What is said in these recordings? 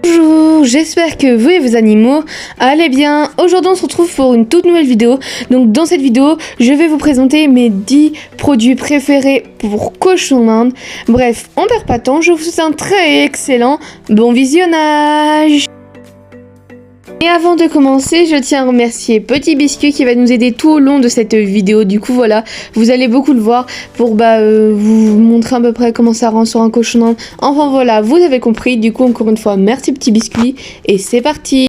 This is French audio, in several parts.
Bonjour, j'espère que vous et vos animaux allez bien. Aujourd'hui on se retrouve pour une toute nouvelle vidéo. Donc dans cette vidéo, je vais vous présenter mes 10 produits préférés pour cochon d'Inde. Bref, on perd pas de temps, je vous souhaite un très excellent bon visionnage. Et avant de commencer, je tiens à remercier Petit Biscuit qui va nous aider tout au long de cette vidéo. Du coup voilà, vous allez beaucoup le voir pour vous montrer à peu près comment ça rend sur un cochon d'Inde. Enfin voilà, vous avez compris. Du coup encore une fois, merci Petit Biscuit et c'est parti.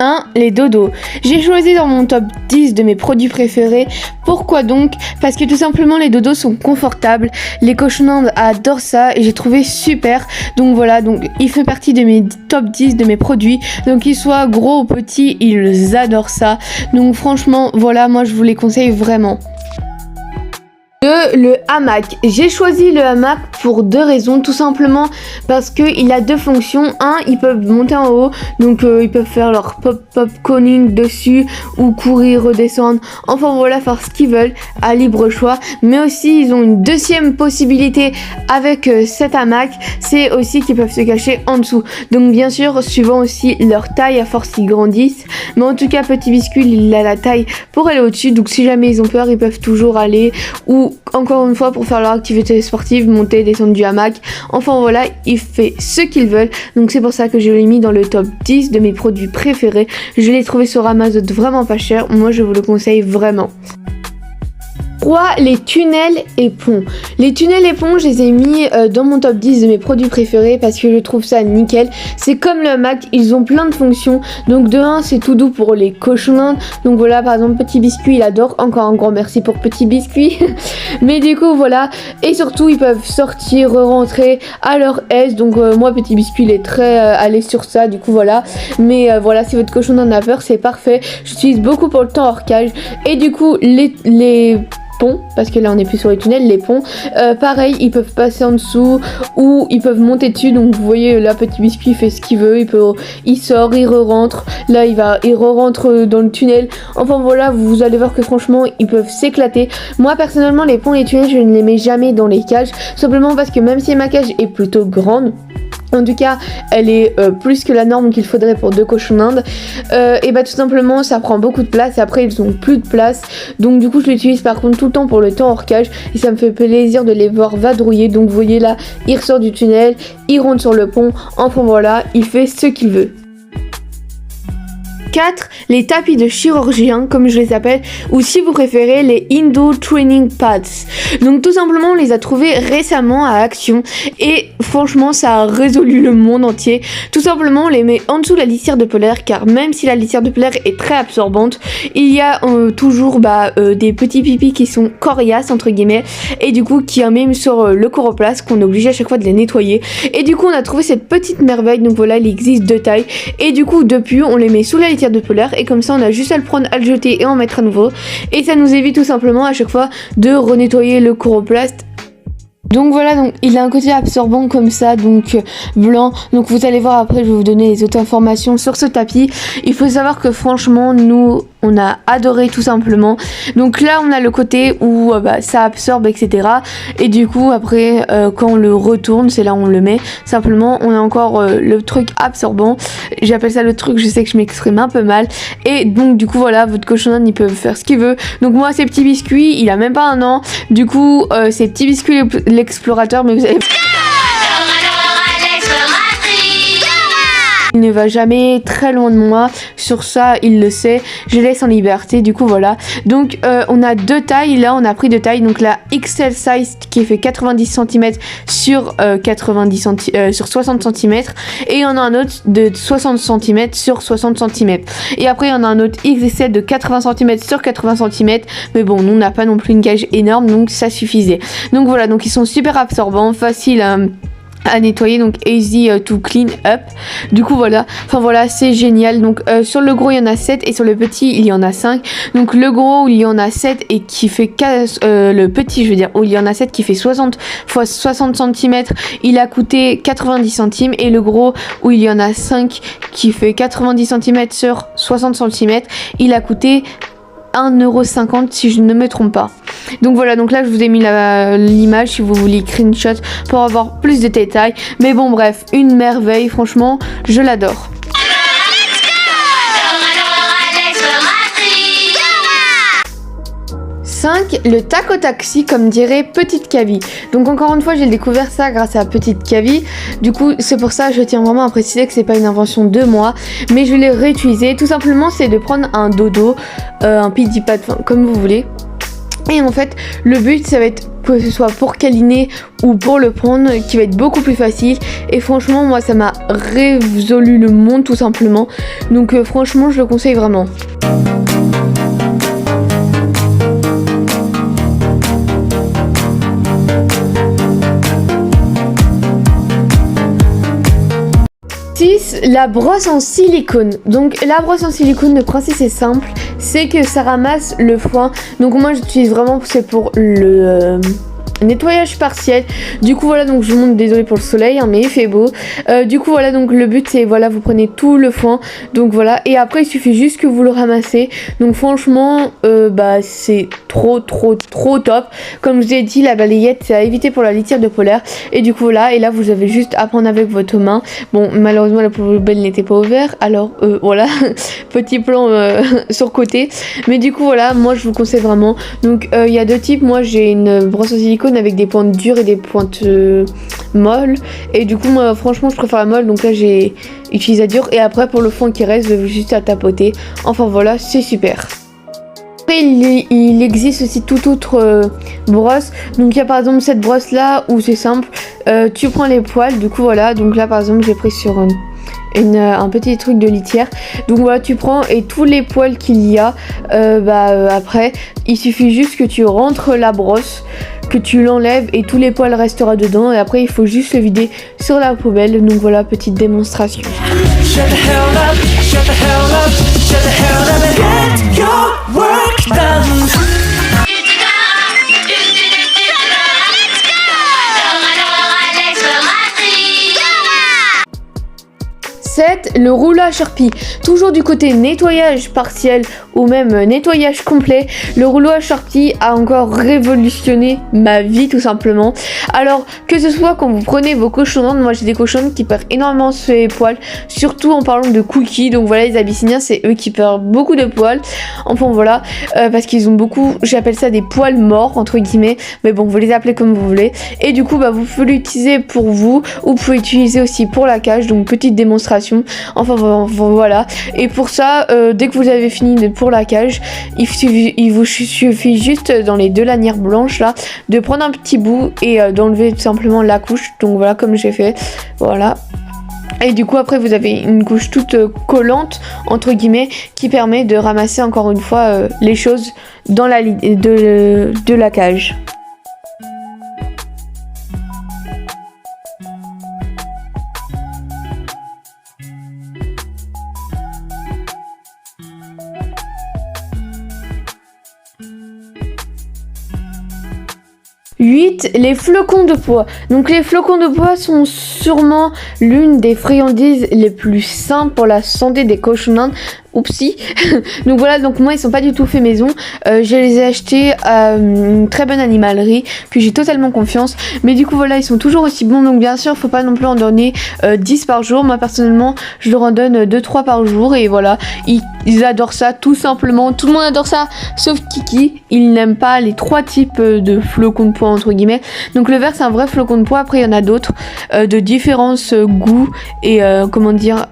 1. Les dodos. J'ai choisi dans mon top 10 de mes produits préférés. Pourquoi donc? Parce que tout simplement les dodos sont confortables. Les cochons d'Inde adorent ça et j'ai trouvé super. Donc voilà, donc il fait partie de mes top 10 de mes produits. Donc qu'ils soient gros ou petits, ils adorent ça. Donc franchement, voilà, moi je vous les conseille vraiment. 2. Le hamac. J'ai choisi le hamac pour deux raisons. Tout simplement parce qu'il a deux fonctions. Un, ils peuvent monter en haut, donc ils peuvent faire leur pop coning dessus ou courir, redescendre. Enfin voilà, faire ce qu'ils veulent à libre choix. Mais aussi, ils ont une deuxième possibilité avec cet hamac. C'est aussi qu'ils peuvent se cacher en dessous. Donc bien sûr, suivant aussi leur taille, à force qu'ils grandissent. Mais en tout cas, Petit Biscuit, il a la taille pour aller au-dessus. Donc si jamais ils ont peur, ils peuvent toujours aller ou encore une fois pour faire leur activité sportive, monter, descendre du hamac. Enfin voilà, il fait ce qu'ils veulent. Donc c'est pour ça que je l'ai mis dans le top 10 de mes produits préférés. Je l'ai trouvé sur Amazon vraiment pas cher. Moi je vous le conseille vraiment. 3. Les tunnels et ponts. Les tunnels et ponts, je les ai mis dans mon top 10 de mes produits préférés parce que je trouve ça nickel. C'est comme le hamac, ils ont plein de fonctions. Donc de 1, c'est tout doux pour les cochons d'Inde. Donc voilà, par exemple, Petit Biscuit, il adore. Encore un grand merci pour Petit Biscuit. Mais du coup, voilà. Et surtout, ils peuvent sortir, rentrer à leur aise. Donc moi, Petit Biscuit, il est très à l'aise sur ça. Du coup, voilà. Mais voilà, si votre cochon d'Inde a peur, c'est parfait. J'utilise beaucoup pour le temps hors cage. Et du coup, les ponts, parce que là on est plus sur les tunnels, les ponts, pareil, ils peuvent passer en dessous ou ils peuvent monter dessus. Donc vous voyez là, Petit Biscuit fait ce qu'il veut, il sort, il re-rentre, là il re-rentre dans le tunnel. Enfin voilà, vous allez voir que franchement ils peuvent s'éclater. Moi personnellement, les ponts et les tunnels, je ne les mets jamais dans les cages, simplement parce que même si ma cage est plutôt grande, en tout cas, elle est plus que la norme qu'il faudrait pour deux cochons d'Inde. Et tout simplement, ça prend beaucoup de place. Et après, ils ont plus de place. Donc du coup, je l'utilise par contre tout le temps pour le temps hors cage. Et ça me fait plaisir de les voir vadrouiller. Donc vous voyez là, il ressort du tunnel, il rentre sur le pont. Enfin voilà, il fait ce qu'il veut. 4. Les tapis de chirurgien, comme je les appelle, ou si vous préférez, les Indo Training Pads. Donc tout simplement, on les a trouvés récemment à Action et franchement, ça a résolu le monde entier. Tout simplement, on les met en dessous de la litière de polaire, car même si la litière de polaire est très absorbante, il y a toujours des petits pipis qui sont coriaces entre guillemets, et du coup qui même sur le coroplace, qu'on est obligé à chaque fois de les nettoyer. Et du coup, on a trouvé cette petite merveille. Donc voilà, il existe deux tailles, et du coup depuis, on les met sous la litière de polaire et comme ça on a juste à le prendre, à le jeter et en mettre à nouveau, et ça nous évite tout simplement à chaque fois de renettoyer le coroplaste. Donc voilà, donc il a un côté absorbant comme ça, donc blanc. Donc vous allez voir après, je vais vous donner les autres informations sur ce tapis. Il faut savoir que franchement, nous on a adoré tout simplement. Donc là on a le côté où ça absorbe, etc. Et du coup après quand on le retourne, c'est là où on le met. Simplement on a encore le truc absorbant. J'appelle ça le truc, je sais que je m'exprime un peu mal. Et donc du coup voilà, votre cochon d'Inde il peut faire ce qu'il veut. Donc moi c'est Petit Biscuit, il a même pas un an. Du coup c'est Petit Biscuit l'explorateur, mais vous avez... Il ne va jamais très loin de moi, sur ça il le sait, je laisse en liberté, du coup voilà. Donc on a deux tailles, là on a pris deux tailles, donc la XL size qui fait 90 cm sur 60 cm, et on a un autre de 60 cm sur 60 cm. Et après on a un autre XXL de 80 cm sur 80 cm, mais bon, nous on n'a pas non plus une cage énorme, donc ça suffisait. Donc voilà, donc ils sont super absorbants, faciles à nettoyer, donc easy to clean up. Du coup voilà, enfin voilà, c'est génial. Donc sur le gros il y en a 7 et sur le petit il y en a 5. Donc le gros où il y en a 7 et qui fait le petit je veux dire où il y en a 7 qui fait 60 x 60 cm, il a coûté 90 centimes, et le gros où il y en a 5 qui fait 90 cm sur 60 cm, il a coûté 1,50€ si je ne me trompe pas. Donc voilà, donc là je vous ai mis l'image si vous voulez screenshot pour avoir plus de détails. Mais bon bref, une merveille, franchement, je l'adore. 5. Le taco taxi, comme dirait Petite Kavi. Donc encore une fois, j'ai découvert ça grâce à Petite Kavi. Du coup, c'est pour ça que je tiens vraiment à préciser que c'est pas une invention de moi, mais je l'ai réutilisé. Tout simplement, c'est de prendre un dodo, un pity pad, enfin, comme vous voulez. Et en fait, le but, ça va être que ce soit pour câliner ou pour le prendre, qui va être beaucoup plus facile. Et franchement, moi, ça m'a résolu le monde, tout simplement. Donc franchement, je le conseille vraiment. La brosse en silicone. Donc la brosse en silicone, le principe est simple, c'est que ça ramasse le foin. Donc moi j'utilise vraiment, c'est pour le nettoyage partiel. Du coup voilà, donc je vous montre, désolé pour le soleil, hein, mais il fait beau. Du coup voilà, donc le but c'est, voilà, vous prenez tout le foin, donc voilà, et après il suffit juste que vous le ramassez. Donc franchement bah c'est trop top. Comme je vous ai dit, la balayette c'est à éviter pour la litière de polaire. Et du coup là, et là vous avez juste à prendre avec votre main. Bon, malheureusement la poubelle n'était pas ouverte, alors voilà, petit plan sur côté. Mais du coup voilà, moi je vous conseille vraiment. Donc il y a deux types. Moi j'ai une brosse en silicone avec des pointes dures et des pointes molles. Et du coup moi franchement je préfère la molle. Donc là j'ai utilisé la dure. Et après pour le fond qui reste, juste à tapoter. Enfin voilà, c'est super. Après il existe aussi toute autre brosse. Donc il y a par exemple cette brosse là où c'est simple, tu prends les poils, du coup voilà, donc là par exemple j'ai pris sur un petit truc de litière. Donc voilà, tu prends et tous les poils qu'il y a, après il suffit juste que tu rentres la brosse, que tu l'enlèves et tous les poils restera dedans. Et après il faut juste le vider sur la poubelle. Donc voilà, petite démonstration. Le rouleau à Sharpie, toujours du côté nettoyage partiel ou même nettoyage complet. Le rouleau à Sharpie a encore révolutionné ma vie, tout simplement. Alors que ce soit quand vous prenez vos cochonnes, moi j'ai des cochonnes qui perdent énormément ses poils, surtout en parlant de cookies. Donc voilà, les Abyssiniens c'est eux qui perdent beaucoup de poils. Enfin voilà, parce qu'ils ont beaucoup, j'appelle ça des poils morts entre guillemets, mais bon, vous les appelez comme vous voulez. Et du coup vous pouvez l'utiliser pour vous, ou vous pouvez l'utiliser aussi pour la cage. Donc petite démonstration. Enfin voilà, et pour ça dès que vous avez fini pour la cage, il vous suffit juste dans les deux lanières blanches là de prendre un petit bout et d'enlever tout simplement la couche. Donc voilà, comme j'ai fait, voilà. Et du coup après vous avez une couche toute collante entre guillemets qui permet de ramasser encore une fois les choses dans de la cage. Les flocons de pois. Donc les flocons de pois sont sûrement l'une des friandises les plus saines pour la santé des cochons. Oupsie. Donc voilà, donc moi ils sont pas du tout faits maison. Je les ai achetés à une très bonne animalerie, puis j'ai totalement confiance. Mais du coup voilà, ils sont toujours aussi bons. Donc bien sûr, faut pas non plus en donner 10 par jour. Moi personnellement, je leur en donne 2-3 par jour. Et voilà, ils adorent ça tout simplement. Tout le monde adore ça, sauf Kiki. Il n'aime pas les 3 types de flocons de pois entre guillemets. Donc le vert c'est un vrai flocon de pois. Après il y en a d'autres de différents goûts et comment dire,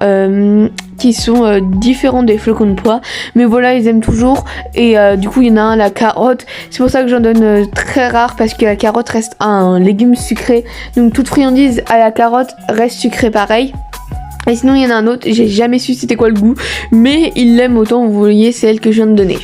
qui sont différents des flocons de pois, mais voilà, ils aiment toujours. Et du coup il y en a un, la carotte, c'est pour ça que j'en donne très rare, parce que la carotte reste un légume sucré. Donc toute friandise à la carotte reste sucrée pareil. Et sinon il y en a un autre, j'ai jamais su c'était quoi le goût, mais il l'aime autant, vous voyez, c'est elle que je viens de donner.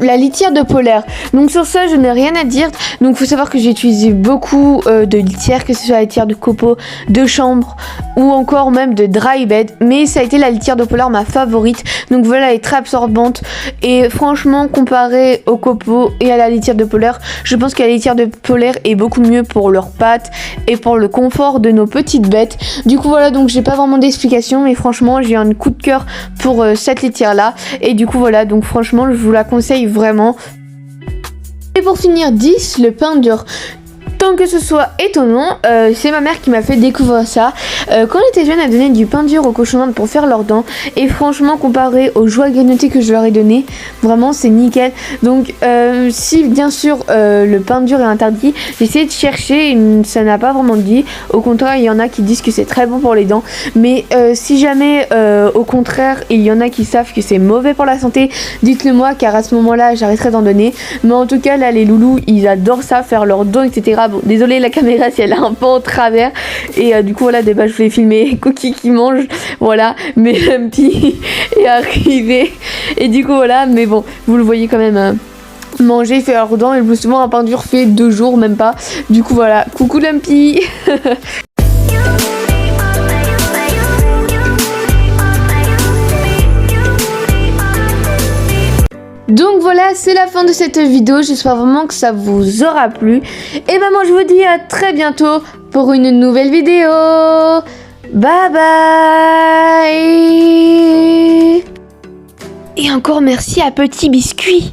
la litière de polaire. Donc sur ça, je n'ai rien à dire. Donc faut savoir que j'ai utilisé beaucoup de litières, que ce soit la litière de copeaux, de chambre ou encore même de dry bed. Mais ça a été la litière de polaire ma favorite. Donc voilà, elle est très absorbante. Et franchement, comparé au copeaux et à la litière de polaire, je pense que la litière de polaire est beaucoup mieux pour leurs pattes et pour le confort de nos petites bêtes. Du coup voilà, donc j'ai pas vraiment d'explication, mais franchement j'ai un coup de cœur pour cette litière là. Et du coup voilà, donc franchement je vous la conseille vraiment. Et pour finir, 10, le pain dur. Tant que ce soit étonnant, c'est ma mère qui m'a fait découvrir ça. Quand j'étais jeune, elle donnait du pain dur aux cochons d'Inde pour faire leurs dents. Et franchement, comparé aux jouets grignotés que je leur ai donné, vraiment c'est nickel. Donc si bien sûr le pain dur est interdit, j'ai essayé de chercher et ça n'a pas vraiment dit. Au contraire, il y en a qui disent que c'est très bon pour les dents. Mais si jamais au contraire, il y en a qui savent que c'est mauvais pour la santé, dites-le moi, car à ce moment-là, j'arrêterai d'en donner. Mais en tout cas, là, les loulous, ils adorent ça, faire leurs dents, etc. Bon, désolé la caméra si elle est un peu en travers. Et du coup, voilà, je voulais filmer Cookie qui mange. Voilà, mais Lumpy est arrivé. Et du coup, voilà, mais bon, vous le voyez quand même. Manger, faire leurs dents, et le plus souvent un pain dur fait 2 jours, même pas. Du coup, voilà, coucou Lumpy. Donc voilà, c'est la fin de cette vidéo, j'espère vraiment que ça vous aura plu. Et ben moi je vous dis à très bientôt pour une nouvelle vidéo. Bye bye. Et encore merci à Petit Biscuit.